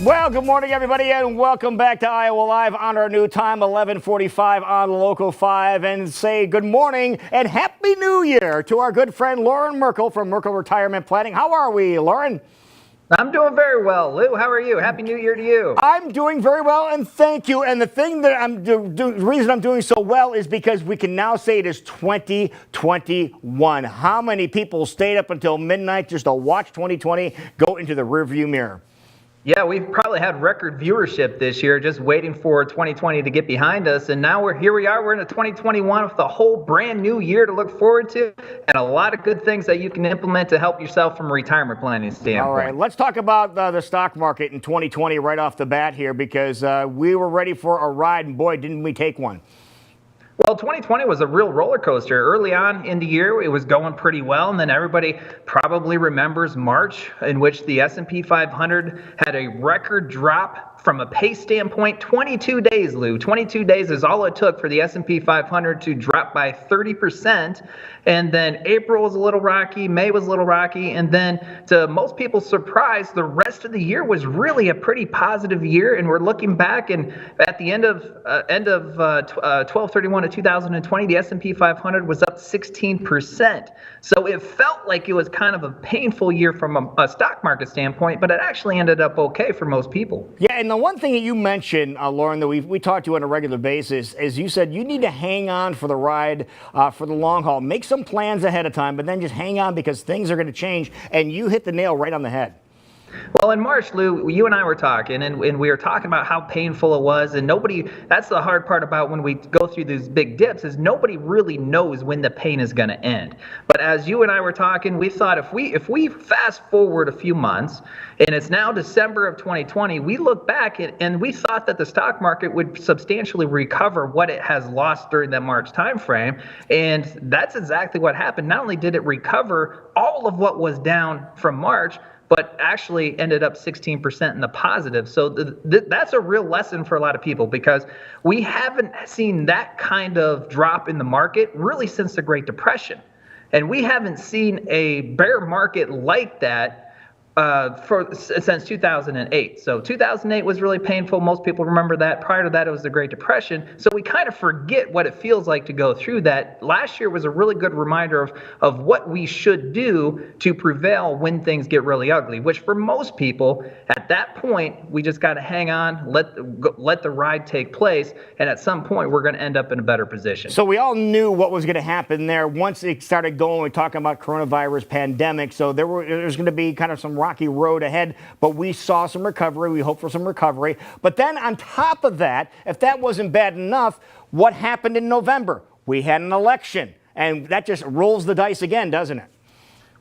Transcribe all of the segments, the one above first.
Well, good morning, everybody, and welcome back to Iowa Live on our new time, 11:45 on Local 5. And say good morning and Happy New Year to our good friend Lauren Merkel from Merkel Retirement Planning. How are we, Lauren? I'm doing very well. Lou, how are you? Happy New Year to you. I'm doing very well, and thank you. And the thing that the reason I'm doing so well is because we can now say it is 2021. How many people stayed up until midnight just to watch 2020 go into the rearview mirror? Yeah, we've probably had record viewership this year, just waiting for 2020 to get behind us. And now we're in 2021 with a whole brand new year to look forward to and a lot of good things that you can implement to help yourself from a retirement planning standpoint. All right, let's talk about the stock market in 2020 right off the bat here, because we were ready for a ride, and boy, didn't we take one. Well, 2020 was a real roller coaster. Early on in the year, it was going pretty well, and then everybody probably remembers March, in which the S&P 500 had a record drop from a pace standpoint. 22 days, Lou. 22 days is all it took for the S&P 500 to drop by 30%. And then April was a little rocky, May was a little rocky, and then to most people's surprise, the rest of the year was really a pretty positive year. And we're looking back, and at the end of 12/31 of 2020, the S&P 500 was up 16%. So it felt like it was kind of a painful year from a stock market standpoint, but it actually ended up okay for most people. Yeah, and the one thing that you mentioned, Lauren, that we talk to on a regular basis, is you said you need to hang on for the ride, for the long haul. Make some plans ahead of time, but then just hang on because things are going to change, and you hit the nail right on the head. Well, in March, Lou, you and I were talking, and we were talking about how painful it was, and that's the hard part about when we go through these big dips, is nobody really knows when the pain is going to end. But as you and I were talking, we thought if we fast forward a few months, and it's now December of 2020, we look back and we thought that the stock market would substantially recover what it has lost during that March timeframe, and that's exactly what happened. Not only did it recover all of what was down from March, but actually ended up 16% in the positive. So that's a real lesson for a lot of people, because we haven't seen that kind of drop in the market really since the Great Depression. And we haven't seen a bear market like that since 2008. So 2008 was really painful. Most people remember that. Prior to that, it was the Great Depression. So we kind of forget what it feels like to go through that. Last year was a really good reminder of what we should do to prevail when things get really ugly, which for most people at that point, we just got to hang on, let the ride take place. And at some point, we're going to end up in a better position. So we all knew what was going to happen there once it started going. We're talking about coronavirus pandemic. So there's going to be kind of some rocky road ahead, but we saw some recovery. We hope for some recovery. But then on top of that, if that wasn't bad enough, what happened in November? We had an election, and that just rolls the dice again, doesn't it?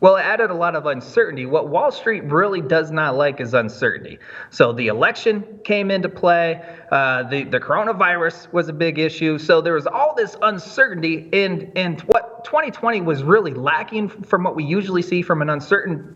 Well, it added a lot of uncertainty. What Wall Street really does not like is uncertainty. So the election came into play. The coronavirus was a big issue. So there was all this uncertainty, and what 2020 was really lacking from what we usually see from an uncertain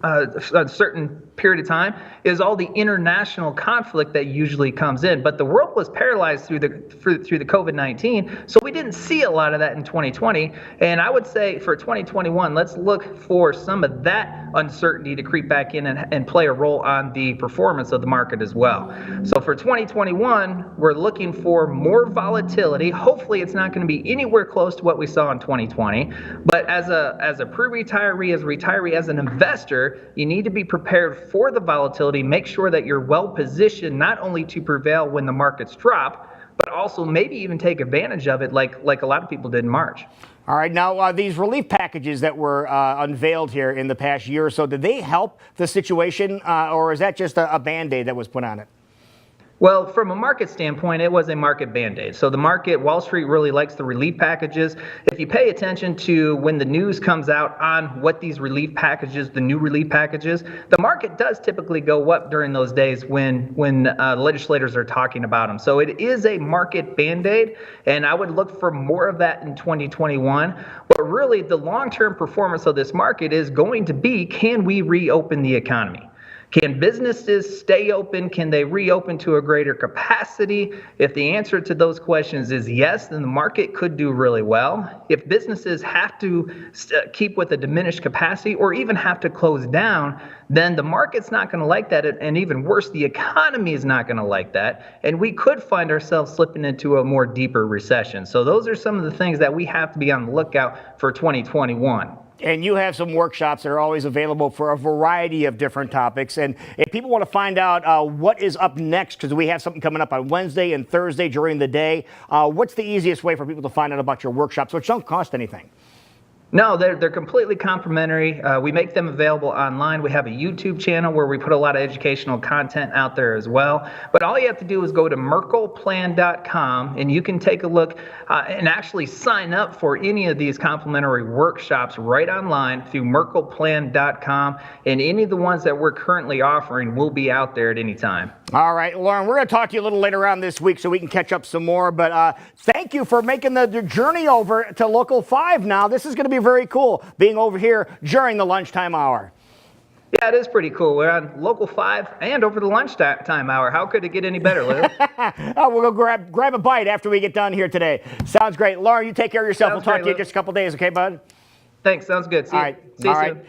period of time is all the international conflict that usually comes in. But the world was paralyzed through the COVID-19, so we didn't see a lot of that in 2020. And I would say for 2021, let's look for some of that uncertainty to creep back in and play a role on the performance of the market as well. So for 2021, we're looking for more volatility. Hopefully it's not going to be anywhere close to what we saw in 2020. But as a pre-retiree, as a retiree, as an investor, you need to be prepared for the volatility. Make sure that you're well positioned not only to prevail when the markets drop, but also maybe even take advantage of it like a lot of people did in March. All right. Now, these relief packages that were unveiled here in the past year or so, did they help the situation, or is that just a Band-Aid that was put on it? Well, from a market standpoint, it was a market Band-Aid. So the market, Wall Street really likes the relief packages. If you pay attention to when the news comes out on what these relief packages, the new relief packages, the market does typically go up during those days when legislators are talking about them. So it is a market Band-Aid, and I would look for more of that in 2021. But really, the long-term performance of this market is going to be, can we reopen the economy? Can businesses stay open? Can they reopen to a greater capacity? If the answer to those questions is yes, then the market could do really well. If businesses have to keep with a diminished capacity or even have to close down, then the market's not going to like that. And even worse, the economy is not going to like that. And we could find ourselves slipping into a more deeper recession. So those are some of the things that we have to be on the lookout for 2021. And you have some workshops that are always available for a variety of different topics. And if people want to find out what is up next, because we have something coming up on Wednesday and Thursday during the day, what's the easiest way for people to find out about your workshops, which don't cost anything? No, they're completely complimentary. We make them available online. We have a YouTube channel where we put a lot of educational content out there as well. But all you have to do is go to merkelplan.com and you can take a look and actually sign up for any of these complimentary workshops right online through merkelplan.com. And any of the ones that we're currently offering will be out there at any time. All right, Lauren, we're going to talk to you a little later on this week so we can catch up some more. But thank you for making the journey over to Local 5 now. This is going to be very cool, being over here during the lunchtime hour. Yeah, it is pretty cool. We're on Local 5 and over the lunchtime hour. How could it get any better, Lou? We'll go grab a bite after we get done here today. Sounds great. Lauren, you take care of yourself. We'll talk to you in just a couple days, okay, bud? Thanks. Sounds good. See you soon.